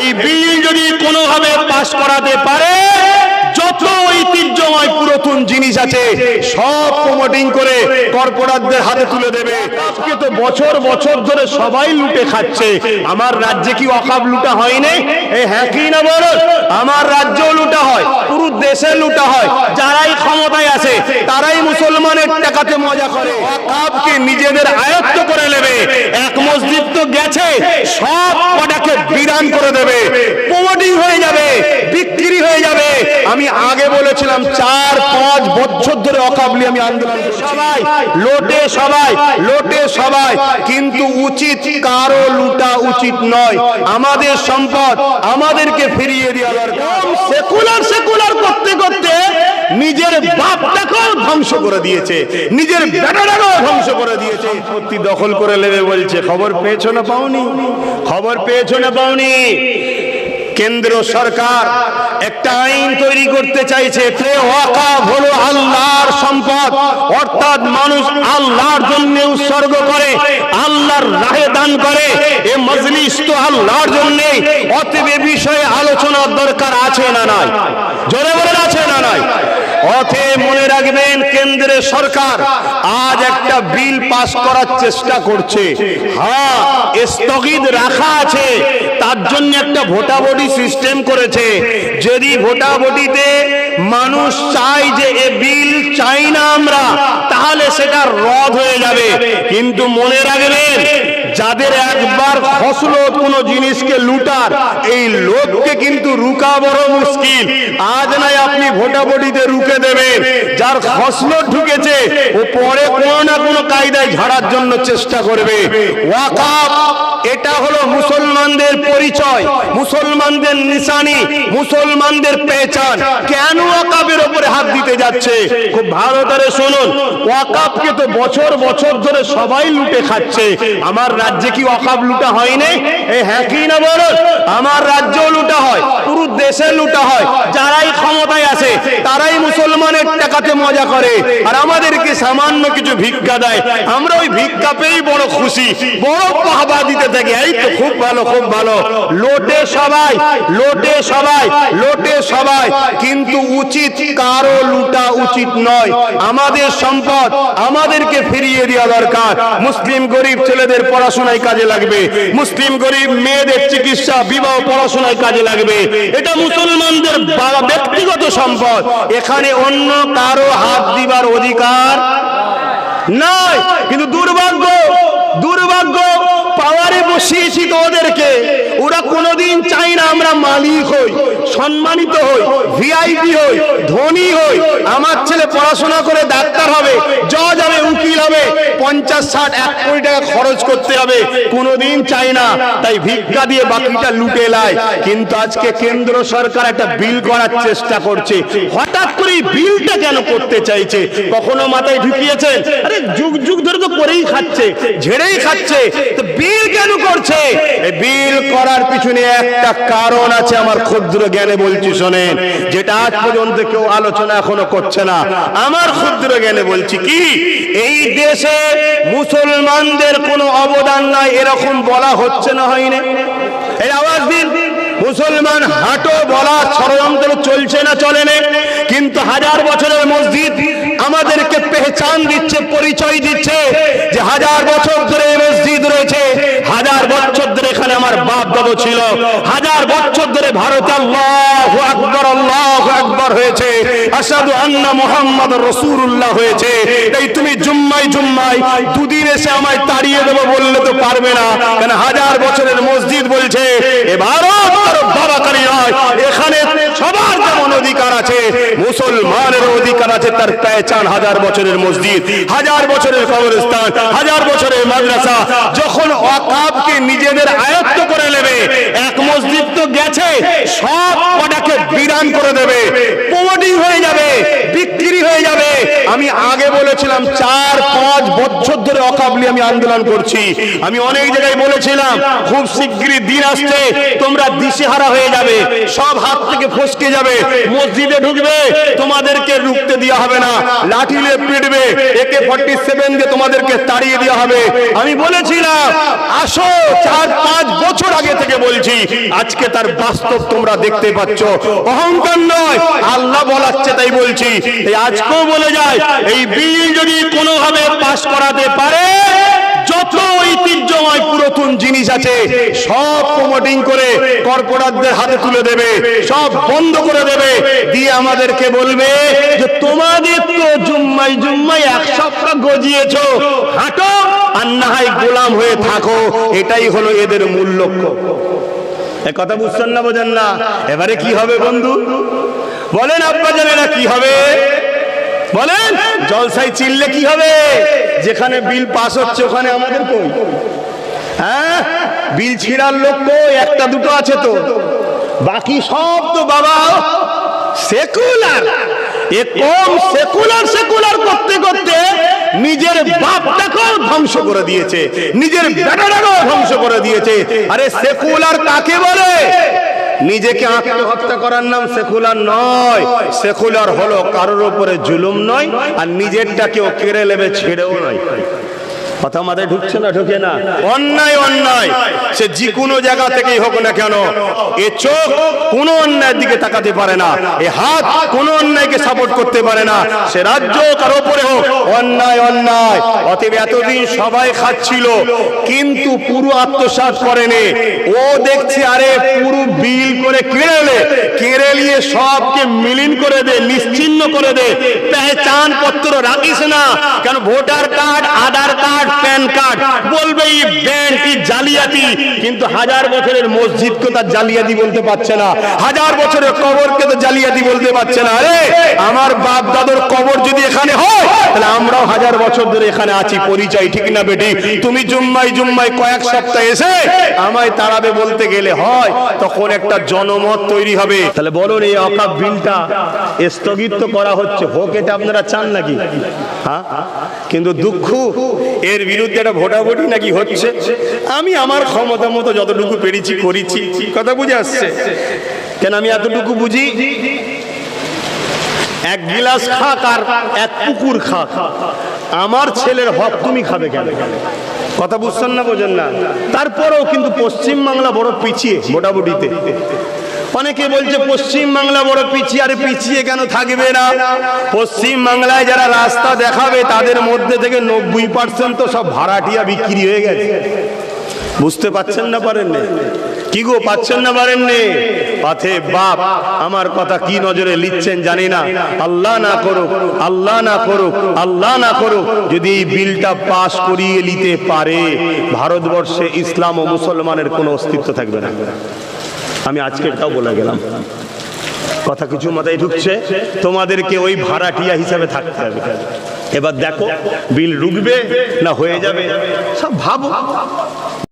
এই বিল যদি কোনোভাবে পাস করাতে পারে, যত ঐতিহ্যময় পুরাতন জিনিস আছে সব প্রমোটিং করে কর্পোরেটদের হাতে তুলে দেবে। আজকে তো বছর বছর ধরে সবাই লুটে খাচ্ছে। আমার রাজ্যে কি ওয়াকফ লুটা হয়নি? এই হ্যাঁ কি না বলো? আমার রাজ্যেও লুটা হয়, পুরো দেশে লুটা হয়। যারাই ক্ষমতায় আছে তারাই মুসলমানের টাকাতে মজা করে, ওয়াকফকে নিজেদের আয়ত্ত করে নেবে। এক মসজিদ তো গেছে, সব কটাকে বিরান করে দেবে, প্রমোটিং হয়ে যাবে, বিক্রি হয়ে যাবে। আমি আগে বলেছিলাম 4-5 বছর ধরে ওয়াকফ নিয়ে আমি আন্দোলন করছি। সবাই লোটে, সবাই লোটে, সবাই, কিন্তু উচিত কারো লুটা উচিত নয়। আমাদের সম্পদ আমাদেরকে ফিরিয়ে দেওয়া দরকার। সেকুলার সেকুলার করতে করতে নিজের বাপটাকেও ধ্বংস করে দিয়েছে, নিজের বেটাটাকেও ধ্বংস করে দিয়েছে। সম্পত্তি দখল করে নেবে বলছে। খবর পেয়েছো না পাওনি? খবর পেয়েছো না পাওনি? কেন্দ্র সরকার একটা আইন তৈরি করতে চাইছে। ওয়াকফ হলো আল্লাহর সম্পদ, অর্থাৎ মানুষ আল্লাহর জন্য উৎসর্গ করে, আল্লাহর রাহে দান করে। এ মজলিস তো আল্লাহর জন্য, অতএব এ বিষয়ে আলোচনার দরকার আছে না নাই? জোরে বলেন আছে না নাই? অতএব মনে রাখবেন, কেন্দ্রের সরকার আজ একটা বিল পাস করার চেষ্টা করছে। হ্যাঁ, স্থগিত রাখা আছে, তার জন্য একটা ভোটাভুটি সিস্টেম করেছে। যদি ভোটাভুটিতে মানুষ চায় যে এ বিল চাই না আমরা, তাহলে সেটা রদ হয়ে যাবে। কিন্তু মনে রাখবেন, যাদের একবার খসলো কোনো জিনিসকে লুটার, এই লোককে কিন্তু রুকা বড় মুশকিল। আজ নাই আপনি ভোটাভুটিতে রুকে দেবেন, যার খসলো ঢুকেছে ও পরে কোনো না কোনো কায়দায় ঝাড়ার জন্য চেষ্টা করবে। ওয়াকফ এটা হলো মুসলমানদের পরিচয়, মুসলমানদের নিশানি, মুসলমানদের পেহচান। কেন ওয়াকফের উপরে হাত দিতে যাচ্ছে? খুব ভালো করে শুনুন। ওয়াকফকে তো বছর বছর ধরে সবাই লুটে খাচ্ছে। আমার রাজ্যে কি ওয়াকফ লুটা হয়নি? এই হ্যাঁ কি না বলুন? আমার রাজ্যেও লুটা হয়, পুরো দেশে লুটা হয়। যারাই ক্ষমতায় আছে তারাই মুসলমানের টাকাতে মজা করে, আর আমাদেরকে সামান্য কিছু ভিক্ষা দেয়। আমরা ওই ভিক্ষা পেয়েই বড় খুশি, বড় বাহবা দিতে থাকি। এই তো খুব ভালো, খুব ভালো। লোটে সবাই, লোটে সবাই, লোটে সবাই, কিন্তু উচিত কারো লুটা উচিত নয়। আমাদের সম্পদ আমাদেরকে ফিরিয়ে দেওয়া দরকার। মুসলিম গরিব ছেলেদের পড়াশোনায় কাজে লাগবে, মুসলিম গরিব মেয়েদের চিকিৎসা, বিবাহ, পড়াশোনায় কাজে লাগবে। এটা মুসলমানদের ব্যক্তিগত সম্পদ, এখানে অন্য কারো হাত দিবার অধিকার নাই। কিন্তু দুর্ভাগ্য, দুর্ভাগ্য, পাওয়ারে বসিয়েছি তো ওদেরকে, ওরা কোনোদিন চাই না আমরা মালিক হই, সম্মানিত হই, ভিআইপি হই, ধনী হই। আমার ছেলে পড়াশোনা করে ডাক্তার হবে, জজ হবে, উকিল হবে, 50-60-1 কোটি টাকা খরচ করতে হবে, কোনোদিন চাই না। তাই ভিক্ষা দিয়ে বাকিটা লুটে লাই। কিন্তু আজকে কেন্দ্র সরকার একটা বিল করার চেষ্টা করছে। হঠাৎ করে বিলটা কেন করতে চাইছে? কখনো মাথায় ঢুকিয়েছেন? আরে যুগ যুগ ধরে তো করেই খাচ্ছে, ঝেড়েই খাচ্ছে, তো বিল কেন করছে? বিল করার পিছনে একটা কারণ আছে, আমার ক্ষুদ্র জ্ঞানে বলছি শোনেন, যেটা আজ পর্যন্ত কেউ আলোচনা এখনো করছে না। আমার ক্ষুদ্র জ্ঞানে বলছি কি, এই দেশে মুসলমানদের কোনো অবদান নাই এরকম বলা হচ্ছে না, হয়নি? এই আওয়াজ দিন, মুসলমান হাঁটো বলা ষড়যন্ত্র চলছে না চলে না? কিন্তু 1000 বছরের মসজিদ আমাদেরকে পেহচান দিচ্ছে, পরিচয় দিচ্ছে যে 1000 বছর ধরে এই মসজিদ রয়েছে, 1000 বছর ধরে এখানে আমার বাপ দাদু ছিল, 1000 বছর ধরে ভারতে আল্লাহু আকবার, আল্লাহু আকবার হয়েছে, আশহাদু আন্না মুহাম্মাদুর রাসূলুল্লাহ হয়েছে। তাই তুমি জুম্মায় জুম্মায় দুদিন এসে আমায় তাড়িয়ে দেবো বললে তো পারবে না, কারণ 1000 বছরের মসজিদ বলছে এ ভারত বাবাকারী নয়, এখানে সবার যেমন অধিকার আছে মুসলমানের অধিকার আছে, তার পেহচান 1000 বছরের মসজিদ, 1000 বছরের কবরস্থান, 1000 বছরের মাদ্রাসা। যখন ওয়াকফকে নিজেদের আয়ত্ত করে নেবে, এক মসজিদ তো গেছে, সব কটাকে বিরান করে দেবে, প্রমোটিং হয়ে যাবে, বিক্রি হয়ে যাবে। আমি আগে বলেছিলাম 4-5 বছর ধরে করে অকাবলি আমি আন্দোলন করছি। আমি অনেক জায়গায় বলেছিলাম খুব শিগগিরই দিন আসছে তোমরা দিশেহারা হয়ে যাবে, সব হাত থেকে ফসকে যাবে, মসজিদে ঢুকবে তোমাদেরকে রুখতে দেওয়া হবে না, লাঠিলে পিটবে, AK-47 দিয়ে তোমাদেরকে তাড়িয়ে দেওয়া হবে। আমি বলেছিলাম আসো, 4-5 বছর আগে থেকে বলছি, আজকে তার বাস্তব তোমরা দেখতে পাচ্ছ। অহংকার নয়, আল্লাহ বলাচ্ছে তাই বলছি। আজকেও বলে যায় এই বিল যদি কোনোভাবে পাস করাতে পারে, যত ঐতিহ্যময় পুরাতন জিনিস আছে সব প্রমোটিং করে কর্পোরেটদের হাতে তুলে দেবে, সব বন্ধ করে দেবে, দিয়ে আমাদেরকে বলবে যে তোমাদের তো জুম্মাই জুম্মাই এক সপ্তাহ গজিয়েছো, হাঁটো আর না হয় গোলাম হয়ে থাকো। এটাই হলো এদের মূল লক্ষ্য। এ কথা বুঝছেন না, বোঝেন না? এবারে কি হবে বন্ধু বলেন, আব্বা জানেরা কি হবে বলেন? জলসায় চিল্লে কি হবে? যেখানে বিল পাস হচ্ছে ওখানে আমাদের কই? হ্যাঁ, বিল ছিঁড়ার লোক কই? একটা দুটো আছে তো, বাকি সব তো বাবা সেকুলার। এ কম সেকুলার সেকুলার করতে করতে নিজের বাপটাকেও ধ্বংস করে দিয়েছে, নিজের বেটাটাকেও ধ্বংস করে দিয়েছে। আরে সেকুলার কাকে বলে? নিজেকে আত্মহত্যা করার নাম সেকুলার নয়। সেকুলার হলো কারোর উপরে জুলুম নয়, আর নিজেরটাকেও কেড়ে নেবে ছেড়েও নয়। কথা মাথায় ঢুকছে না? ঢুকে না? অন্যায় অন্যায়, সে যে কোনো জায়গা থেকেই হোক না কেন, এ চোখ কোনো অন্যায়ের দিকে তাকাতে পারে না, এ হাত কোনো অন্যায়কে সাপোর্ট করতে পারে না, সে রাজ্য কার উপরে হোক, অন্যায় অন্যায়। অতএব এতদিন সবাই খাচ্ছিল কিন্তু পুরো আত্মসাৎ করেনি। ও দেখছে আরে পুরো বিল করে কেড়ে নিয়ে সবকে মিলিন করে দে, নিশ্চিহ্ন করে দে, পেহচান পত্র রাখিস না কেন, ভোটার কার্ড, আধার কার্ড, প্যান কার্ড, বলবে এই ব্যাংক জালিয়াতি। কিন্তু 1000 বছরের মসজিদকে তার জালিয়াতি বলতে পারছে না, 1000 বছরের কবরকে তো জালিয়াতি বলতে পারছে না। আরে আমার বাপ দাদুর কবর যদি এখানে হয় তাহলে আমরাও 1000 বছর ধরে এখানে আছি, পরিচয় ঠিক না বেটি? তুমি জুম্মাই জুম্মাই কয়েক সপ্তাহ এসে আমায় তাড়াবে বলতে গেলে হয়, তখন একটা জনমত তৈরি হবে। তাহলে বলুন এই অকাপ বিলটা স্থগিত করা হচ্ছে, হোক, এটা আপনারা চান নাকি? হ্যাঁ, কিন্তু দুঃখ এর বিরুদ্ধে একটা ভোটাভুটি নাকি হচ্ছে। আমি আমার ক্ষমতা মতো যতটুকু পেরেছি করেছি। কথা বুঝে আসছে? কেন আমি এতটুকু বুঝি, এক গিলাস খাক আর এক পুকুর খাক, আমার ছেলের হক তুমি খাবে কেন? কথা বুঝছেন না, বোঝেন না? তারপরেও কিন্তু পশ্চিম বাংলা বড় পিছিয়ে ভোটাভুটিতে। অনেকে বলছে পশ্চিম বাংলা বড় পিছিয়ে। আরে পিছিয়ে কেন থাকবে না? পশ্চিম বাংলায় যারা রাস্তা দেখাবে তাদের মধ্যে থেকে 90% তো সব ভাড়াটিয়া বিক্রি হয়ে গেছে। বুঝতে পাচ্ছেন না? পারেননি কি গো? পাচ্ছেন না? পারেননি? পাথে বাপ আমার কথা কি নজরে লিখছেন জানি না। আল্লাহ না করুক, আল্লাহ না করুক, আল্লাহ না করুক, যদি এই বিলটা পাস করিয়ে নিতে পারে, ভারতবর্ষে ইসলাম ও মুসলমানের কোনো অস্তিত্ব থাকবে না। আমি আজকে এটাও বলে গেলাম। কথা কিছু মাথায় ঢুকছে? তোমাদেরকে ওই ভাড়াটিয়া হিসাবে থাকতে হবে। এবার দেখো বিল রুখবে না হয়ে যাবে, সব ভাবো।